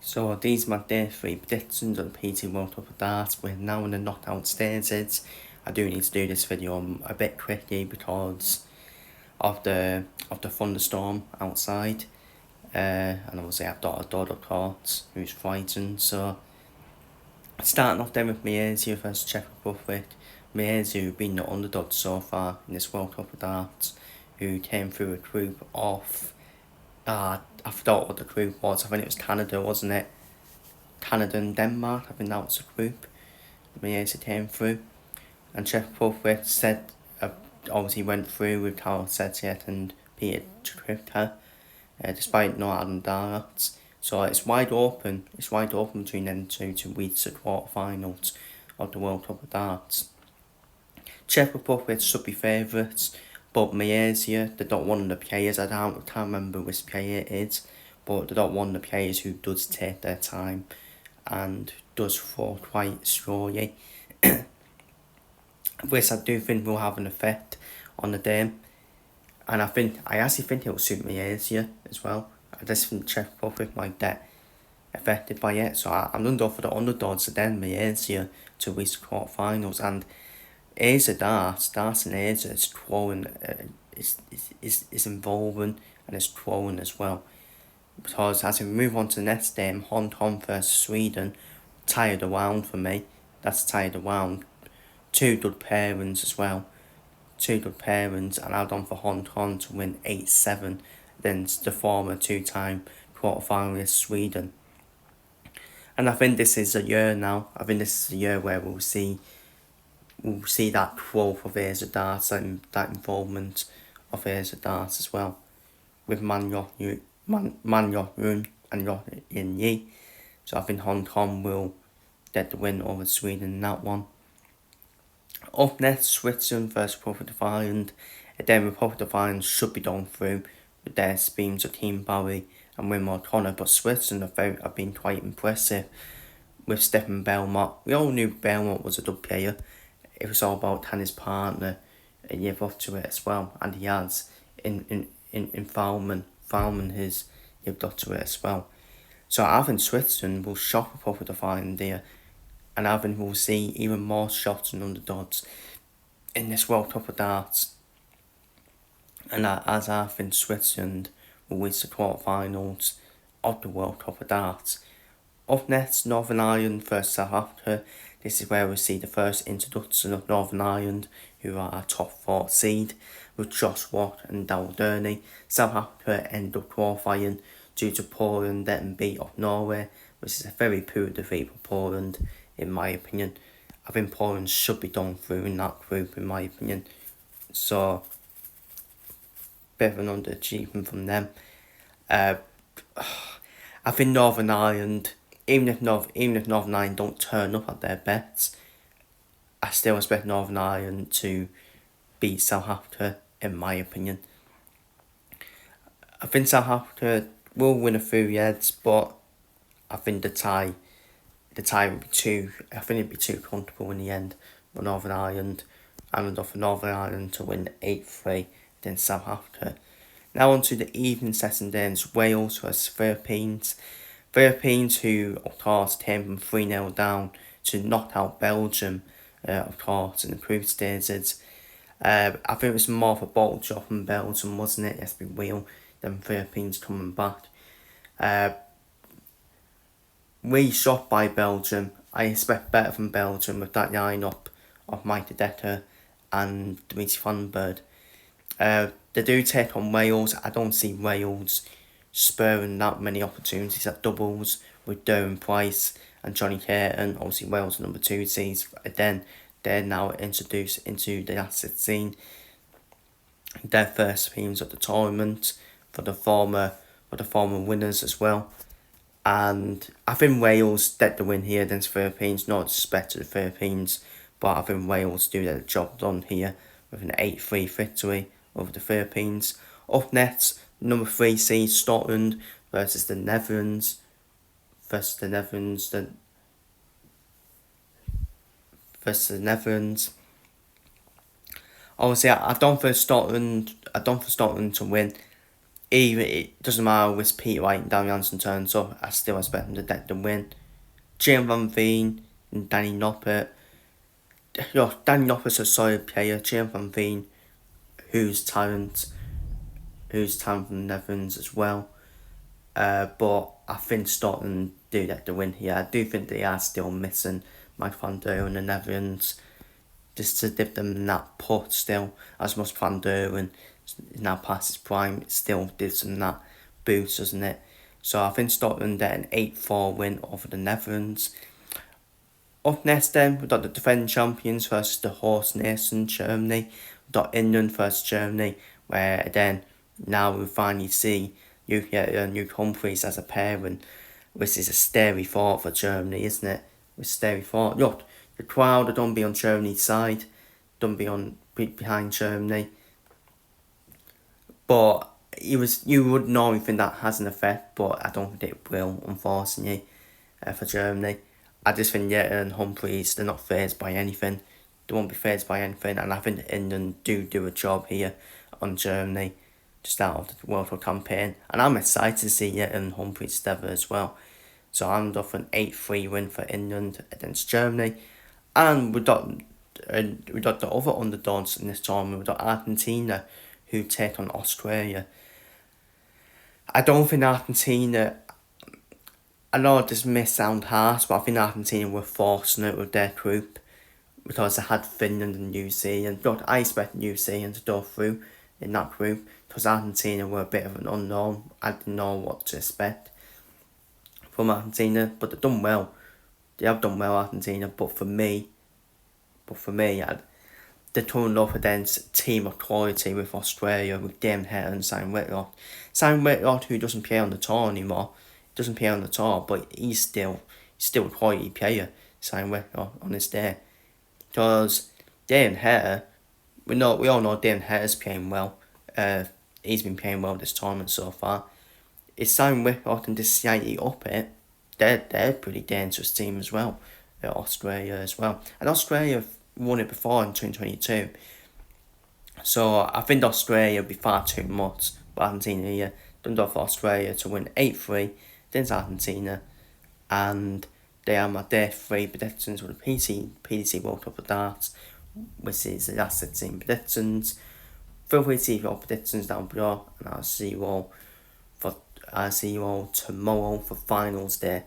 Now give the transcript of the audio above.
So these are my day 3 predictions of the PT World Cup of Darts. We're now in the knockout stages. I do need to do this video a bit quickly because of the thunderstorm outside. And obviously I've got a daughter court who's frightened. So starting off then with Malaysia versus Czech Republic. Malaysia, who've been the underdog so far in this World Cup of Darts, who came through a group of I forgot what the group was. I think it was Canada, wasn't it? Canada and Denmark, I think that was the group Malaysia came through. And Czech Republic said obviously went through with Karol Setiet and Peter Tripka, despite not having darts. So it's wide open. It's wide open between them two to reach the quarterfinals of the World Cup of Darts. Czech Republic should be favourites, but Malaysia, they're not one of the players. I can't remember which player it is, but they're not one of the players who does take their time and does throw quite slowly. Which I do think will have an effect on the game. And I actually think it will suit Malaysia as well. I just think Czech Republic might get affected by it. So I'm going to go for the underdogs then Malaysia to reach the quarterfinals. And Asia darts in Asia is throwing, is involving and is throwing as well. Because as we move on to the next game, Hong Kong versus Sweden, tied the round for me. That's tied the round. Two good pairings as well. Two good pairings, and I've gone for Hong Kong to win 8-7 against the former two-time quarterfinalist Sweden. And I think this is a year now. I think this is a year where we'll see that growth of Asia darts and that involvement of Asia darts as well, with Man Yok-Run and Yok-In Yi. So I think Hong Kong will get the win over Sweden in that one. Up next, Switzerland versus Republic of Ireland. Again, Republic of Ireland should be done through with their streams of Team Barry and Wim O'Connor, but Switzerland have been quite impressive with Stefan Belmont. We all knew Belmont was a good player. It was all about can his partner live up to it as well, and he has in Fowlman has lived up to it as well. So I think Switzerland will shock Republic of Ireland there, and I think we'll see even more shots and underdogs in this World Cup of Darts. And as I think Switzerland will reach the quarterfinals of the World Cup of Darts. Up next, Northern Ireland versus South Africa. This is where we see the first introduction of Northern Ireland, who are a top 4 seed, with Josh Watt and Darryl Durney. South Africa end up qualifying due to Poland getting beat off Norway, which is a very poor defeat for Poland, in my opinion. I think Poland should be done through in that group, in my opinion. So, bit of an underachievement from them. I think Northern Ireland, even if Northern Ireland don't turn up at their bets, I still expect Northern Ireland to beat South Africa, in my opinion. I think South Africa will win a few heads, but I think the tie would be it'd be too comfortable in the end for Northern Ireland. I'm going for Northern Ireland to win 8-3 against South Africa. Now on to the evening session games, Wales versus Philippines. Philippines, who of course came from 3-0 down to knock out Belgium, of course, in the group stages. I think it was more of a bottle job from Belgium, wasn't it? Let's be real, than Philippines coming back. We shot by Belgium. I expect better from Belgium with that line-up of Mike Decker and Dimitri Van Bird. They do take on Wales. I don't see Wales spurring that many opportunities at doubles with Darren Price and Johnny Caton. Obviously Wales number 2 seeds. Then they're now introduced into the asset scene. Their first teams of the tournament for the former winners as well. And I think Wales get the win here against Philippines. Not disrespect to the Philippines, but I think Wales do their job done here with an 8-3 victory over the Philippines. Up next, number 3 seed Scotland versus the Netherlands. Obviously, I've done for Scotland to win. even it doesn't matter which Peter Wright and Danny Jansen turns up, I still expect them to win. Jim Van Veen and Danny Noppert. Danny Noppert's a solid player. Jim Van Veen, who's talent from the Netherlands as well. But I think Scotland do get the win here. I do think they are still missing Mike Van Der in the Netherlands, just to give them that push still, as much Van Der now past his prime, it still gives them that boost, doesn't it? So I think Scotland get an 8-4 win over the Netherlands. Up next then, we've got the defending champions versus the host nation, Germany. We've got England versus Germany, where then now we finally see Luke Humphries as a pairing, which is a scary thought for Germany, isn't it? It's a scary thought. Look, the crowd don't be on Germany's side, don't be behind Germany. But you would normally think that has an effect, but I don't think it will, unfortunately, for Germany. I just think and Humphries, they're not phased by anything. They won't be phased by anything, and I think England do a job here on Germany to start off the World Cup campaign. And I'm excited to see and Humphries together as well. So I'm off an 8-3 win for England against Germany. And we got the other underdogs in this tournament. We got Argentina, who take on Australia. I don't think Argentina, I know this may sound harsh, but I think Argentina were fortunate with their group because they had Finland and New Zealand. Look, I expect New Zealand to go through in that group because Argentina were a bit of an unknown. I didn't know what to expect from Argentina, but they've done well. They have done well, Argentina, but for me, they turned up against a team of quality with Australia, with David Hare and Sam Whitlock. Sam Whitlock, who doesn't play on the tour anymore, but he's still a quality player, Sam Whitlock, on his day. Because David Hare, we all know David Hare's playing well. He's been playing well this tournament so far. It's Sam Whitlock and this slightly up it. They're a pretty dangerous team as well. Australia as well. And Australia won it before in 2022. So I think Australia will be far too much for Argentina here. Done for Australia to win 8-3 against Argentina. And they are my day 3 predictions with the PDC World Cup of Darts, which is the last 16 predictions. Feel free to leave your predictions down below, and I'll see you all tomorrow for finals day.